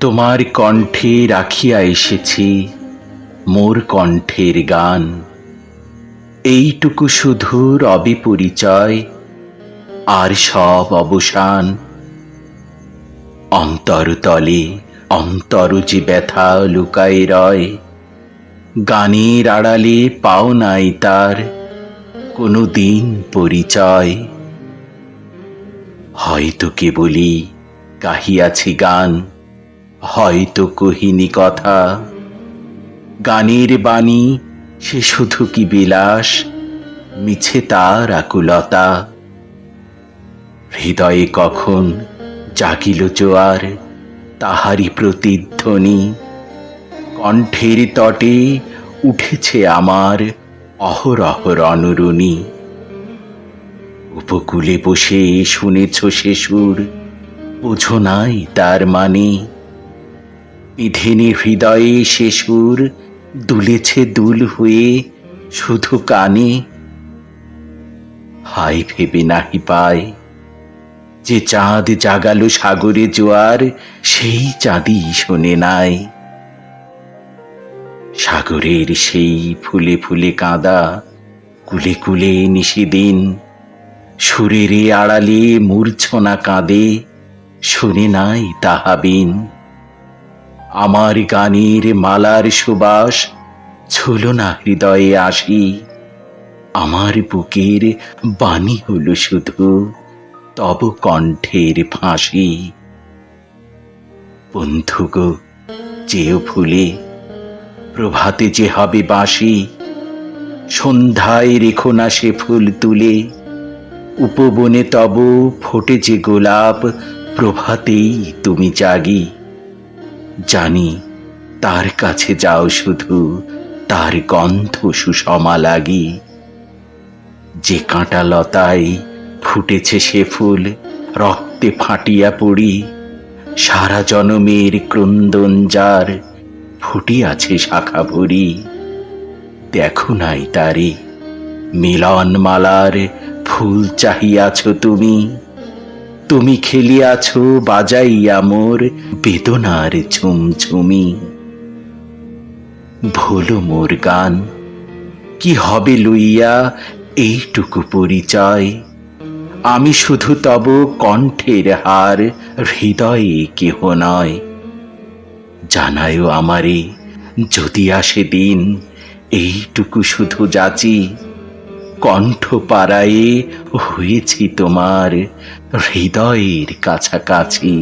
তোমার কণ্ঠে রাখিয়া এসেছি মোর কণ্ঠের গান। এইটুকু শুধু রবে পরিচয়, আর সব অবসান। অন্তরতলে অন্তর যে ব্যথা লুকায়ে রয়, গানের আড়ালে পাও নাই তার কোনো দিন পরিচয়। হয়তো কেবলই গাহিয়াছি গান, হয়তো কহিনি কথা। গানের বাণী সে শুধু কি বিলাস, মিছে তার আকুলতা। হৃদয়ে কখন জাগিল জোয়ার, তাহারি প্রতিধ্বনি। কণ্ঠের তটে উঠেছে আমার অহরহ রণরুণী। উপকূলে বসে শুনেছ সে সুর, বোঝো নাই তার মানে। বিধিনী হৃদয়ে সে সুর দুলেছে দুল হয়ে শুধু কানে। হায় ভেবে নাহি পায় যে চাঁদ জাগালো সাগরে জোয়ার, সেই চাঁদই শোনে নাই। সাগরের সেই ফুলে ফুলে কাঁদা কুলে কুলে নিশিদিন, সুরের আড়ালে মূর্ছনা কাঁদে, শুনে নাই তাহাবিন। আমার গানের মালার সুবাস ছুলো না হৃদয়ে আসি, আমার বুকের বাণী হলো শুধু তব কণ্ঠের ফাঁসি। বন্ধু গো, যেও ভুলে প্রভাতে যে হবে বাঁশি, সন্ধ্যায় রেখো না সে ফুল তুলে। উপবনে তব ফোটে যে গোলাপ, প্রভাতেই তুমি জাগি। জানি তার কাছে যাও শুধু তার গন্ধ সুষমা লাগি। যে কাঁটা লতায় ফুটেছে সে ফুল রক্তে ফাটিয়া পড়ি, সারা জনমের ক্রন্দন যার ফুটিয়াছে শাখা ভরি। দেখো নাই তারে মিলন মালার ফুল চাহিয়াছ তুমি, তুমি খেলিয়াছ বাজাইয়া মোর বেদনার ঝুমঝুমি। ভুলো মোর গান, কি হবে লইয়া এইটুকু পরিচয়। আমি শুধু তব কণ্ঠের হার, হৃদয়ে কেহ নয়। জানায়ও আমারে যদি আসে দিন, এইটুকু শুধু যাচি। কণ্ঠ পাড়ায়ে হয়েছি তোমার হৃদয়ের কাছাকাছি।